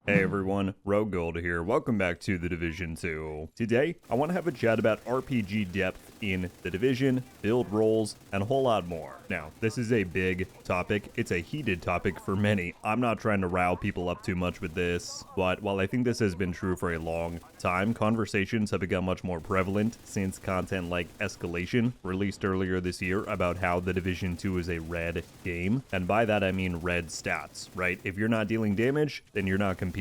Hey everyone, RogueGold here. Welcome back to The Division 2. Today, I want to have a chat about RPG depth in The Division, build roles, and a whole lot more. Now, this is a big topic. It's a heated topic for many. I'm not trying to rile people up too much with this, but while I think this has been true for a long time, conversations have become much more prevalent since content like Escalation released earlier this year about how The Division 2 is a red game. And by that I mean red stats, right? If you're not dealing damage, then you're not competing.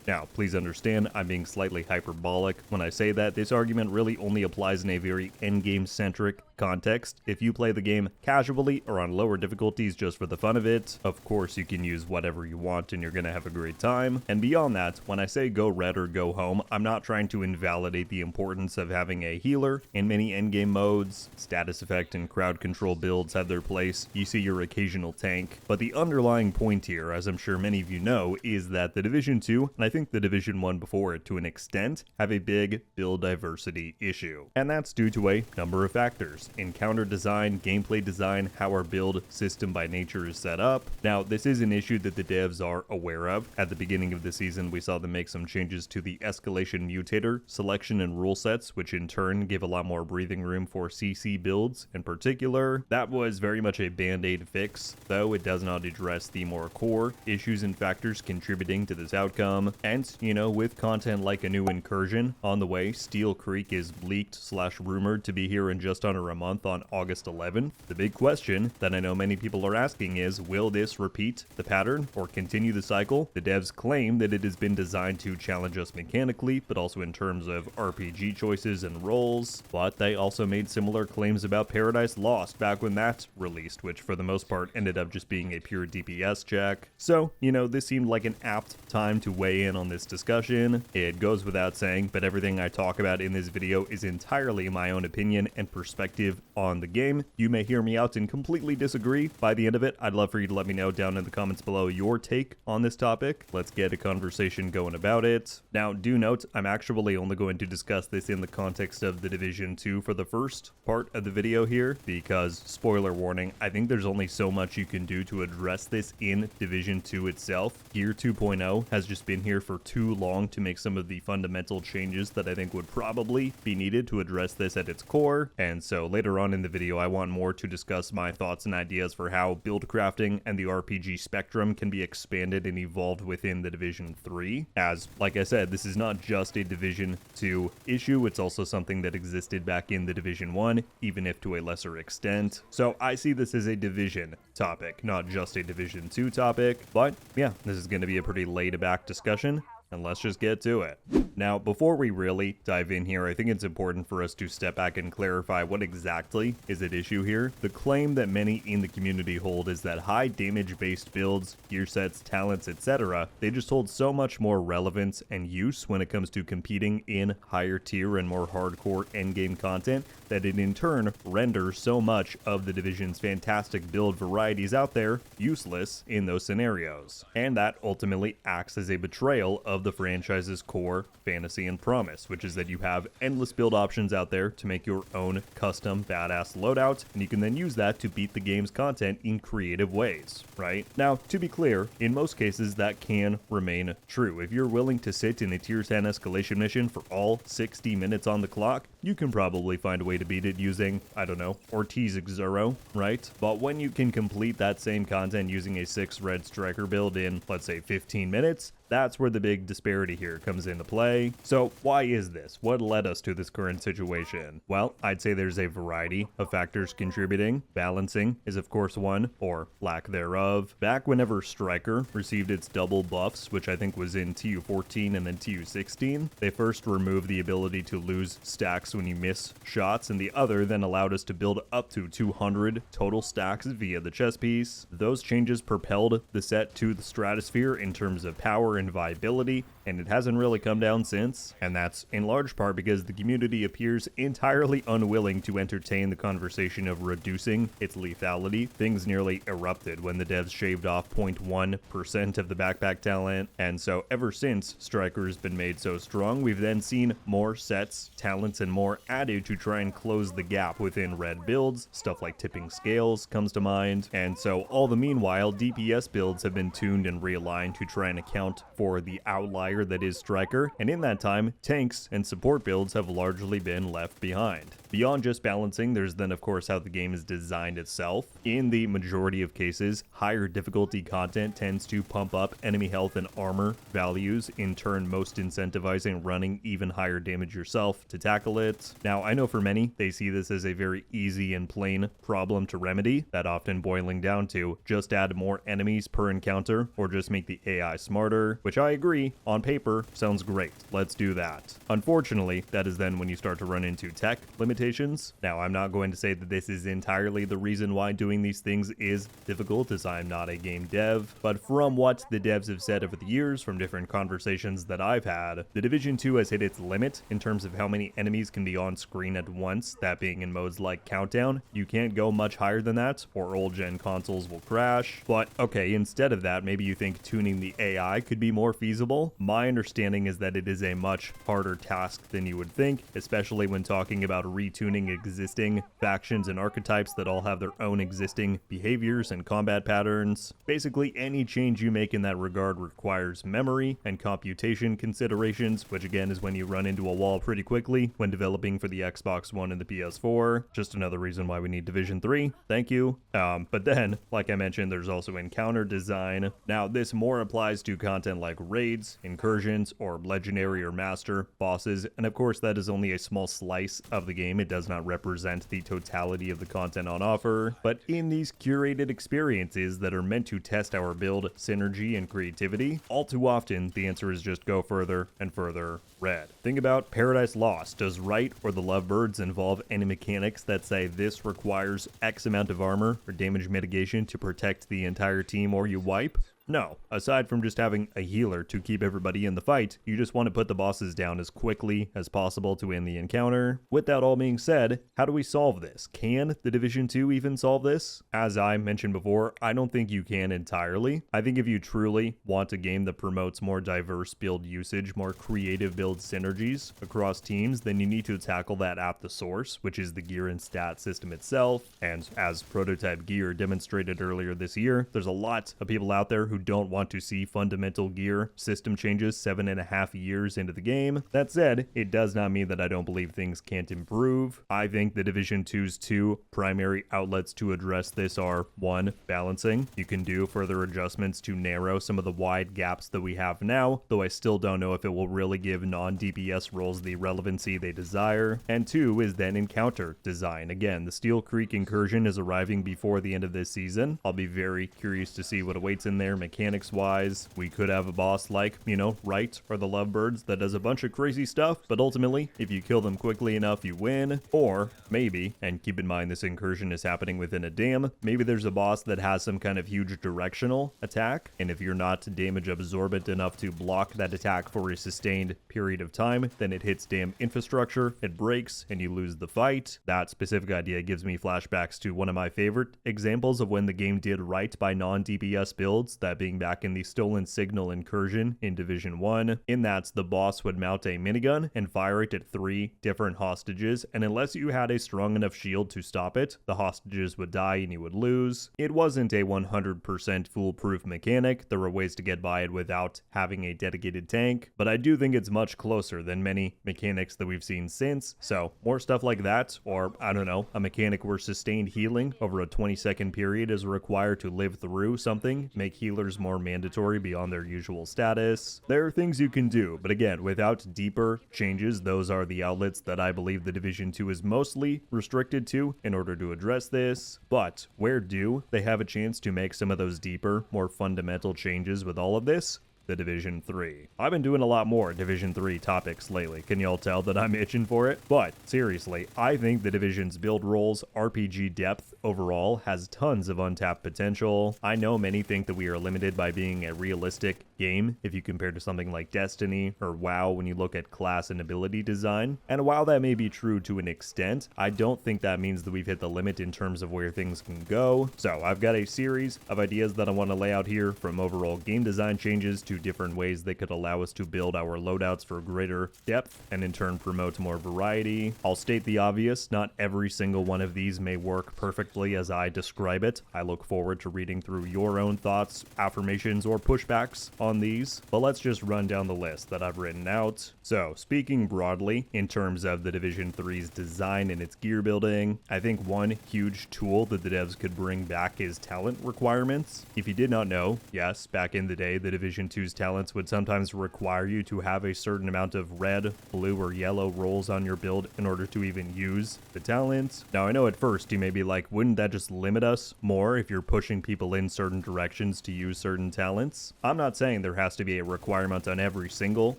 Now, please understand, I'm being slightly hyperbolic when I say that. This argument really only applies in a very endgame-centric context. If you play the game casually or on lower difficulties just for the fun of it, of course you can use whatever you want and you're gonna have a great time. And beyond that, when I say go red or go home, I'm not trying to invalidate the importance of having a healer. In many endgame modes, status effect and crowd control builds have their place. You see your occasional tank. But the underlying point here, as I'm sure many of you know, is that the Division 2, and I think the Division 1 before it to an extent, have a big build diversity issue. And that's due to a number of factors. Encounter design, gameplay design, how our build system by nature is set up. Now, this is an issue that the devs are aware of. At the beginning of the season, we saw them make some changes to the escalation mutator, selection, and rule sets, which in turn give a lot more breathing room for CC builds in particular. That was very much a band-aid fix, though it does not address the more core issues and factors contributing to this outcome. And, you know, with content like a new incursion on the way, Steel Creek is leaked/rumored to be here in just under a month on August 11th. The big question that I know many people are asking is, will this repeat the pattern or continue the cycle? The devs claim that it has been designed to challenge us mechanically, but also in terms of RPG choices and roles. But they also made similar claims about Paradise Lost back when that released, which for the most part ended up just being a pure DPS check. So, you know, this seemed like an apt time to weigh in on this discussion. It goes without saying, but everything I talk about in this video is entirely my own opinion and perspective on the game. You may hear me out and completely disagree. By the end of it, I'd love for you to let me know down in the comments below your take on this topic. Let's get a conversation going about it. Now, do note, I'm actually only going to discuss this in the context of The Division 2 for the first part of the video here, because, spoiler warning, I think there's only so much you can do to address this in Division 2 itself. Gear 2.0 has just been here for too long to make some of the fundamental changes that I think would probably be needed to address this at its core, and so later on in the video I want more to discuss my thoughts and ideas for how build crafting and the RPG spectrum can be expanded and evolved within the Division 3, as, like I said, this is not just a Division 2 issue, it's also something that existed back in the Division 1, even if to a lesser extent. So I see this as a Division topic, not just a Division 2 topic, but yeah, this is going to be a pretty laid back discussion, and let's just get to it. Now, before we really dive in here, I think it's important for us to step back and clarify what exactly is at issue here. The claim that many in the community hold is that high damage based builds, gear sets, talents, etc., they just hold so much more relevance and use when it comes to competing in higher tier and more hardcore endgame content that it in turn renders so much of the Division's fantastic build varieties out there useless in those scenarios. And that ultimately acts as a betrayal of the franchise's core fantasy and promise, which is that you have endless build options out there to make your own custom badass loadout, and you can then use that to beat the game's content in creative ways, right? Now, to be clear, in most cases that can remain true. If you're willing to sit in a tier 10 escalation mission for all 60 minutes on the clock, you can probably find a way to beat it using, I don't know, Ortiz Xero, right? But when you can complete that same content using a 6 red striker build in, let's say, 15 minutes, that's where the big disparity here comes into play. So why is this? What led us to this current situation? Well, I'd say there's a variety of factors contributing. Balancing is of course one, or lack thereof. Back whenever Striker received its double buffs, which I think was in TU14 and then TU16, they first removed the ability to lose stacks when you miss shots, and the other then allowed us to build up to 200 total stacks via the chess piece. Those changes propelled the set to the stratosphere in terms of power and viability, and it hasn't really come down since, and that's in large part because the community appears entirely unwilling to entertain the conversation of reducing its lethality. Things nearly erupted when the devs shaved off 0.1% of the backpack talent, and so ever since Striker has been made so strong, we've then seen more sets, talents, and more added to try and close the gap within red builds. Stuff like tipping scales comes to mind, and so all the meanwhile, DPS builds have been tuned and realigned to try and account for the outlier that is Striker, and in that time, tanks and support builds have largely been left behind. Beyond just balancing, there's then of course how the game is designed itself. In the majority of cases, higher difficulty content tends to pump up enemy health and armor values, in turn most incentivizing running even higher damage yourself to tackle it. Now, I know for many, they see this as a very easy and plain problem to remedy, that often boiling down to just add more enemies per encounter or just make the AI smarter, which I agree, on paper, sounds great. Let's do that. Unfortunately, that is then when you start to run into tech limitations. Now, I'm not going to say that this is entirely the reason why doing these things is difficult, as I'm not a game dev, but from what the devs have said over the years, from different conversations that I've had, The Division 2 has hit its limit in terms of how many enemies can be on screen at once, that being in modes like Countdown. You can't go much higher than that, or old-gen consoles will crash. But okay, instead of that, maybe you think tuning the AI could be more feasible. My understanding is that it is a much harder task than you would think, especially when talking about retuning existing factions and archetypes that all have their own existing behaviors and combat patterns. Basically, any change you make in that regard requires memory and computation considerations, which again is when you run into a wall pretty quickly when developing for the Xbox One and the PS4. Just another reason why we need Division 3. Thank you. But then, like I mentioned, there's also encounter design. Now, this more applies to content like raids, incursions, or legendary or master bosses, and of course that is only a small slice of the game. It does not represent the totality of the content on offer, but in these curated experiences that are meant to test our build synergy and creativity, all too often the answer is just go further and further red. Think about Paradise Lost. Does Right or the Lovebirds involve any mechanics that say this requires X amount of armor or damage mitigation to protect the entire team or you wipe? No. Aside from just having a healer to keep everybody in the fight, you just want to put the bosses down as quickly as possible to end the encounter. With that all being said, how do we solve this? Can The Division 2 even solve this? As I mentioned before, I don't think you can entirely. I think if you truly want a game that promotes more diverse build usage, more creative build synergies across teams, then you need to tackle that at the source, which is the gear and stat system itself. And as Prototype Gear demonstrated earlier this year, there's a lot of people out there who don't want to see fundamental gear system changes 7.5 years into the game. That said, it does not mean that I don't believe things can't improve. I think the Division 2's two primary outlets to address this are: 1, balancing. You can do further adjustments to narrow some of the wide gaps that we have now, though I still don't know if it will really give non-DPS roles the relevancy they desire. And 2 is then encounter design. Again, the Steel Creek incursion is arriving before the end of this season. I'll be very curious to see what awaits in there mechanics wise. We could have a boss like, Right or the Lovebirds that does a bunch of crazy stuff, but ultimately, if you kill them quickly enough, you win. Or maybe, and keep in mind this incursion is happening within a dam, maybe there's a boss that has some kind of huge directional attack, and if you're not damage absorbent enough to block that attack for a sustained period of time, then it hits dam infrastructure, it breaks, and you lose the fight. That specific idea gives me flashbacks to one of my favorite examples of when the game did right by non-DPS builds, that being back in the Stolen Signal incursion in Division 1. In that, the boss would mount a minigun and fire it at 3 different hostages, and unless you had a strong enough shield to stop it, the hostages would die and you would lose. It wasn't a 100% foolproof mechanic. There were ways to get by it without having a dedicated tank, but I do think it's much closer than many mechanics that we've seen since. So more stuff like that, or I don't know, a mechanic where sustained healing over a 20-second period is required to live through something, make healers more mandatory beyond their usual status. There are things you can do, but again, without deeper changes, those are the outlets that I believe the Division 2 is mostly restricted to in order to address this. But where do they have a chance to make some of those deeper, more fundamental changes with all of this? The Division 3. I've been doing a lot more Division 3 topics lately. Can y'all tell that I'm itching for it? But seriously, I think the Division's build roles, RPG depth overall has tons of untapped potential. I know many think that we are limited by being a realistic game if you compare to something like Destiny or WoW when you look at class and ability design. And while that may be true to an extent, I don't think that means that we've hit the limit in terms of where things can go. So I've got a series of ideas that I want to lay out here, from overall game design changes to different ways that could allow us to build our loadouts for greater depth and in turn promote more variety. I'll state the obvious, not every single one of these may work perfectly as I describe it. I look forward to reading through your own thoughts, affirmations, or pushbacks on on these, but let's just run down the list that I've written out. So speaking broadly in terms of the Division 3's design and its gear building, I think one huge tool that the devs could bring back is talent requirements. If you did not know, yes, back in the day, the Division 2's talents would sometimes require you to have a certain amount of red, blue, or yellow rolls on your build in order to even use the talents. Now, I know at first you may be like, wouldn't that just limit us more if you're pushing people in certain directions to use certain talents? I'm not saying there has to be a requirement on every single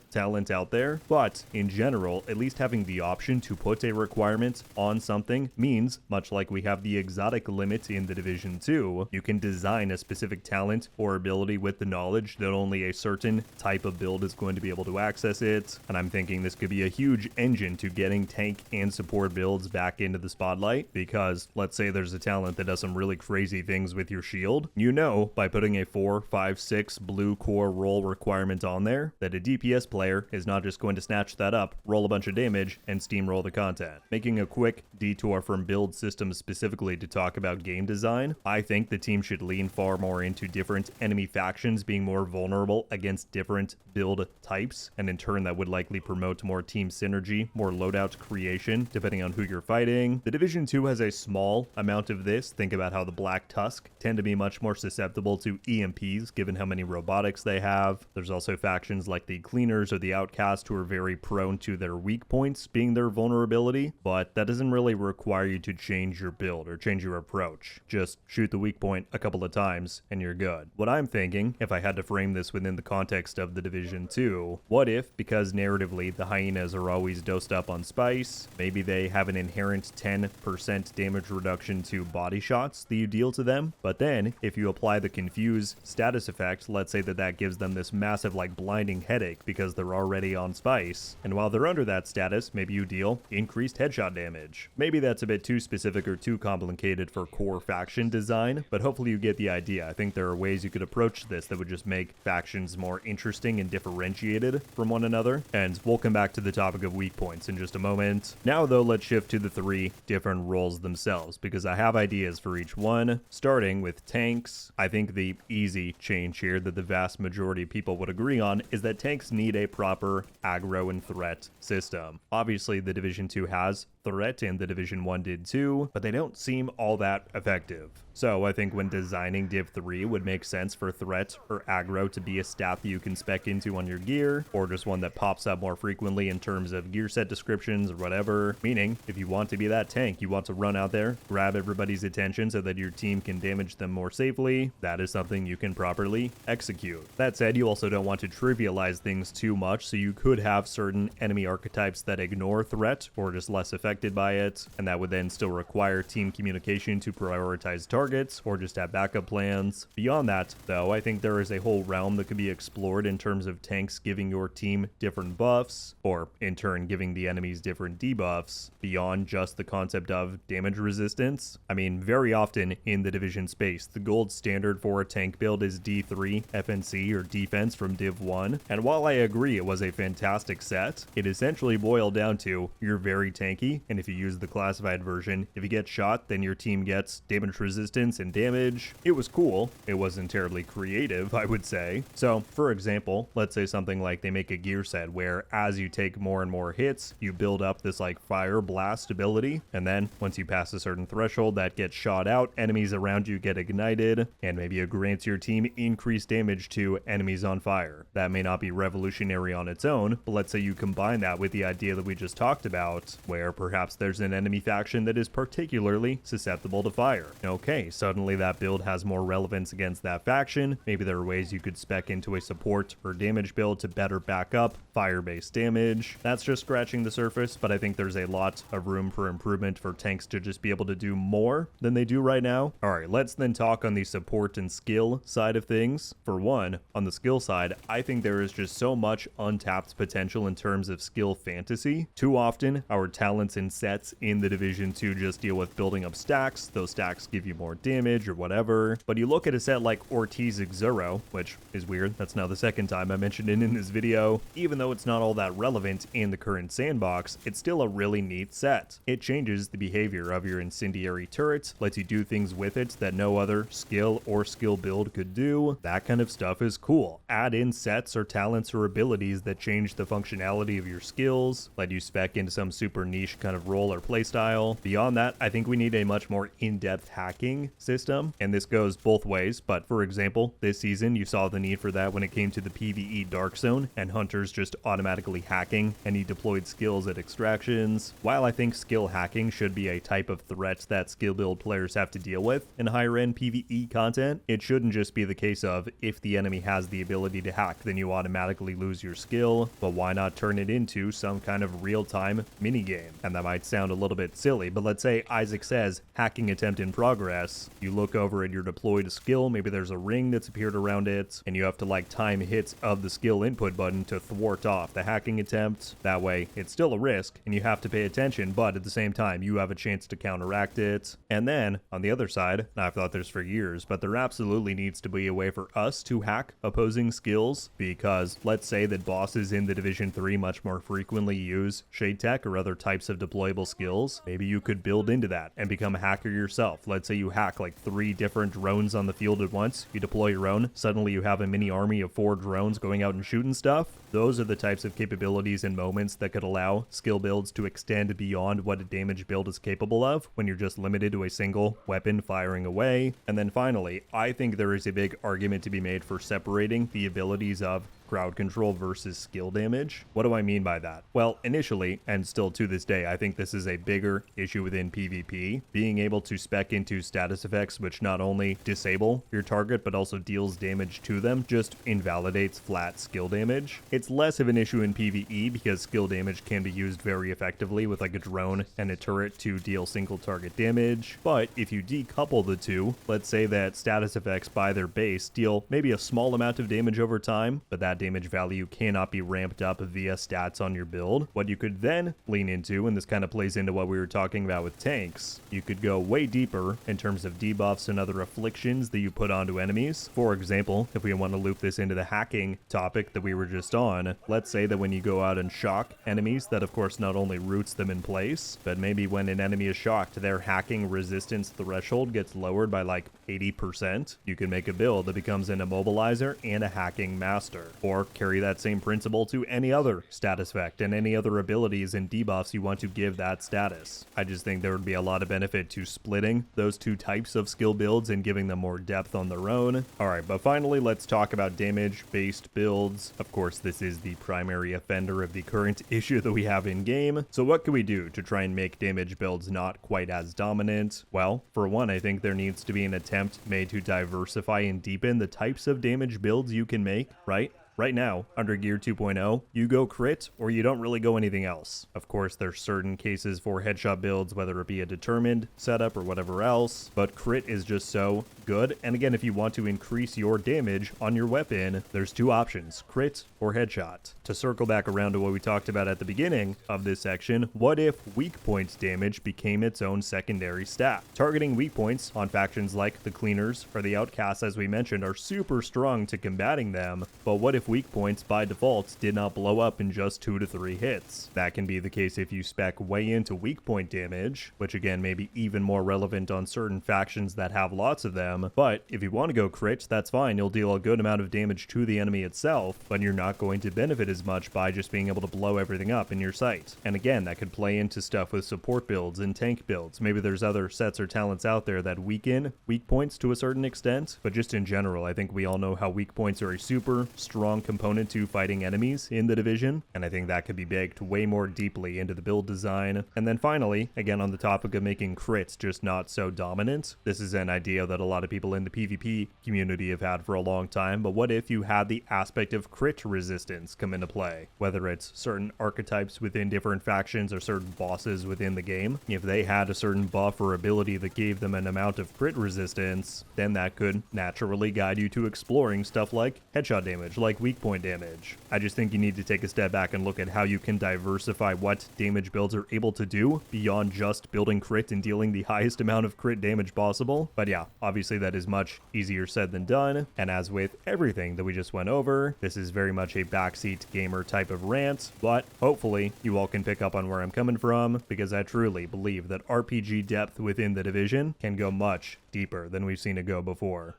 talent out there, but in general, at least having the option to put a requirement on something means, much like we have the exotic limit in the Division 2, you can design a specific talent or ability with the knowledge that only a certain type of build is going to be able to access it, and I'm thinking this could be a huge engine to getting tank and support builds back into the spotlight, because let's say there's a talent that does some really crazy things with your shield, you know by putting a 4, 5, 6 blue core roll requirement on there that a DPS player is not just going to snatch that up, roll a bunch of damage, and steamroll the content. Making a quick detour from build systems specifically to talk about game design, I think the team should lean far more into different enemy factions being more vulnerable against different build types, and in turn that would likely promote more team synergy, more loadout creation, depending on who you're fighting. The Division 2 has a small amount of this. Think about how the Black Tusk tend to be much more susceptible to EMPs, given how many robotics they have. There's also factions like the Cleaners or the Outcast who are very prone to their weak points being their vulnerability, but that doesn't really require you to change your build or change your approach. Just shoot the weak point a couple of times and you're good. What I'm thinking, if I had to frame this within the context of the Division 2, what if, because narratively the hyenas are always dosed up on spice, maybe they have an inherent 10% damage reduction to body shots that you deal to them, but then if you apply the confuse status effect, let's say that gives them this massive like blinding headache because they're already on spice, and while they're under that status, maybe you deal increased headshot damage. Maybe that's a bit too specific or too complicated for core faction design, but hopefully you get the idea. I think there are ways you could approach this that would just make factions more interesting and differentiated from one another, and we'll come back to the topic of weak points in just a moment. Now though, let's shift to the 3 different roles themselves, because I have ideas for each one, starting with tanks. I think the easy change here that the vast majority of people would agree on is that tanks need a proper aggro and threat system. Obviously the Division 2 has threat and the Division 1 did too, but they don't seem all that effective. So I think when designing Div 3 would make sense for threat or aggro to be a stat that you can spec into on your gear, or just one that pops up more frequently in terms of gear set descriptions or whatever. Meaning, if you want to be that tank, you want to run out there, grab everybody's attention so that your team can damage them more safely, that is something you can properly execute. That said, you also don't want to trivialize things too much, so you could have certain enemy archetypes that ignore threat or just less affected by it, and that would then still require team communication to prioritize targets or just have backup plans. Beyond that, though, I think there is a whole realm that could be explored in terms of tanks giving your team different buffs, or in turn giving the enemies different debuffs, beyond just the concept of damage resistance. I mean, very often in the Division space, the gold standard for a tank build is D3 FNC or defense from Div 1, and while I agree it was a fantastic set, it essentially boiled down to you're very tanky, and if you use the classified version, if you get shot, then your team gets damage resistance and damage. It was cool. It wasn't terribly creative, I would say. So, for example, let's say something like they make a gear set where as you take more and more hits, you build up this like fire blast ability, and then once you pass a certain threshold, that gets shot out, enemies around you get ignited, and maybe it grants your team increased damage to enemies on fire. That may not be revolutionary on its own, but let's say you combine that with the idea that we just talked about, where perhaps there's an enemy faction that is particularly susceptible to fire. Okay, suddenly that build has more relevance against that faction. Maybe there are ways you could spec into a support or damage build to better back up fire-based damage. That's just scratching the surface, but I think there's a lot of room for improvement for tanks to just be able to do more than they do right now. Alright, let's then talk on the support and skill side of things. For one, on the skill side, I think there is just so much untapped potential in terms of skill fantasy. Too often, our talents and certain sets in the Division 2 just deal with building up stacks. Those stacks give you more damage or whatever. But you look at a set like Ortiz Xero, which is weird. That's now the second time I mentioned it in this video. Even though it's not all that relevant in the current sandbox, it's still a really neat set. It changes the behavior of your incendiary turret, lets you do things with it that no other skill or skill build could do. That kind of stuff is cool. Add in sets or talents or abilities that change the functionality of your skills, let you spec into some super niche kind of role or playstyle. Beyond that, I think we need a much more in-depth hacking system, and this goes both ways. But for example, this season you saw the need for that when it came to the PvE Dark Zone and hunters just automatically hacking any deployed skills at extractions. While I think skill hacking should be a type of threat that skill build players have to deal with in higher end PvE content, it shouldn't just be the case of if the enemy has the ability to hack, then you automatically lose your skill. But why not turn it into some kind of real-time minigame? And that might sound a little bit silly, but let's say Isaac says hacking attempt in progress. You look over at your deployed skill, maybe there's a ring that's appeared around it, and you have to like time hits of the skill input button to thwart off the hacking attempt. That way it's still a risk and you have to pay attention, but at the same time you have a chance to counteract it. And then on the other side, and I've thought this for years, but there absolutely needs to be a way for us to hack opposing skills, because let's say that bosses in the Division 3 much more frequently use shade tech or other types of deployable skills. Maybe you could build into that and become a hacker yourself. Let's say you hack like 3 different drones on the field at once, you deploy your own, suddenly you have a mini army of 4 drones going out and shooting stuff. Those are the types of capabilities and moments that could allow skill builds to extend beyond what a damage build is capable of when you're just limited to a single weapon firing away. And then finally, I think there is a big argument to be made for separating the abilities of crowd control versus skill damage. What do I mean by that? Well, initially, and still to this day, I think this is a bigger issue within PvP. Being able to spec into status effects which not only disable your target but also deals damage to them just invalidates flat skill damage. It's less of an issue in PvE because skill damage can be used very effectively with like a drone and a turret to deal single target damage. But if you decouple the two, let's say that status effects by their base deal maybe a small amount of damage over time, but that damage value cannot be ramped up via stats on your build. What you could then lean into, and this kind of plays into what we were talking about with tanks, you could go way deeper in terms of debuffs and other afflictions that you put onto enemies. For example, if we want to loop this into the hacking topic that we were just on, let's say that when you go out and shock enemies, that of course not only roots them in place, but maybe when an enemy is shocked, their hacking resistance threshold gets lowered by like 80%. You can make a build that becomes an immobilizer and a hacking master. Or carry that same principle to any other status effect and any other abilities and debuffs you want to give that status. I just think there would be a lot of benefit to splitting those two types of skill builds and giving them more depth on their own. Alright, but finally let's talk about damage-based builds. Of course, this is the primary offender of the current issue that we have in game. So what can we do to try and make damage builds not quite as dominant? Well, for one, I think there needs to be an attempt made to diversify and deepen the types of damage builds you can make, right? Right now, under Gear 2.0, you go crit or you don't really go anything else. Of course, there's certain cases for headshot builds, whether it be a determined setup or whatever else, but crit is just so good. And again, if you want to increase your damage on your weapon, there's 2 options, crit or headshot. To circle back around to what we talked about at the beginning of this section, what if weak points damage became its own secondary stat? Targeting weak points on factions like the Cleaners or the Outcasts, as we mentioned, are super strong to combating them, but what if weak points by default did not blow up in just 2 to 3 hits? That can be the case if you spec way into weak point damage, which again may be even more relevant on certain factions that have lots of them. But if you want to go crit, that's fine, you'll deal a good amount of damage to the enemy itself, but you're not going to benefit as much by just being able to blow everything up in your sight. And again, that could play into stuff with support builds and tank builds. Maybe there's other sets or talents out there that weaken weak points to a certain extent, but just in general, I think we all know how weak points are a super strong component to fighting enemies in the Division, and I think that could be baked way more deeply into the build design. And then finally, again on the topic of making crits just not so dominant, this is an idea that a lot of people in the PvP community have had for a long time, but what if you had the aspect of crit resistance come into play? Whether it's certain archetypes within different factions or certain bosses within the game, if they had a certain buff or ability that gave them an amount of crit resistance, then that could naturally guide you to exploring stuff like headshot damage, like weak point damage. I just think you need to take a step back and look at how you can diversify what damage builds are able to do beyond just building crit and dealing the highest amount of crit damage possible. But yeah, obviously that is much easier said than done. And as with everything that we just went over, this is very much a backseat gamer type of rant, but hopefully you all can pick up on where I'm coming from, because I truly believe that RPG depth within the division can go much deeper than we've seen it go before.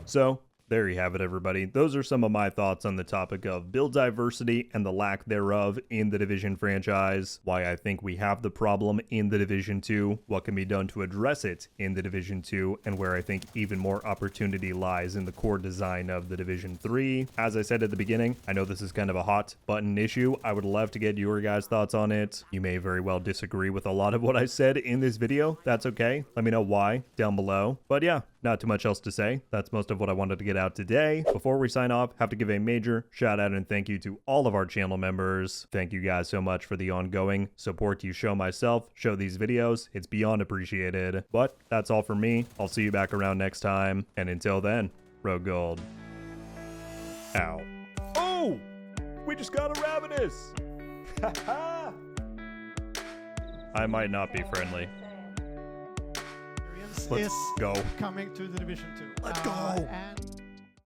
So there you have it, everybody. Those are some of my thoughts on the topic of build diversity and the lack thereof in the Division franchise, why I think we have the problem in the Division 2, what can be done to address it in the Division 2, and where I think even more opportunity lies in the core design of the Division 3. As I said at the beginning, I know this is kind of a hot button issue. I would love to get your guys' thoughts on it. You may very well disagree with a lot of what I said in this video. That's okay. Let me know why down below. But yeah, not too much else to say. That's most of what I wanted to get out today. Before we sign off, have to give a major shout out and thank you to all of our channel members. Thank you guys so much for the ongoing support you show myself, show these videos. It's beyond appreciated. But that's all for me. I'll see you back around next time. And until then, RogueGold. Ow. Oh! We just got a Ravenous! Haha! I might not be friendly. Let's go. Coming to the Division 2. Let's go. And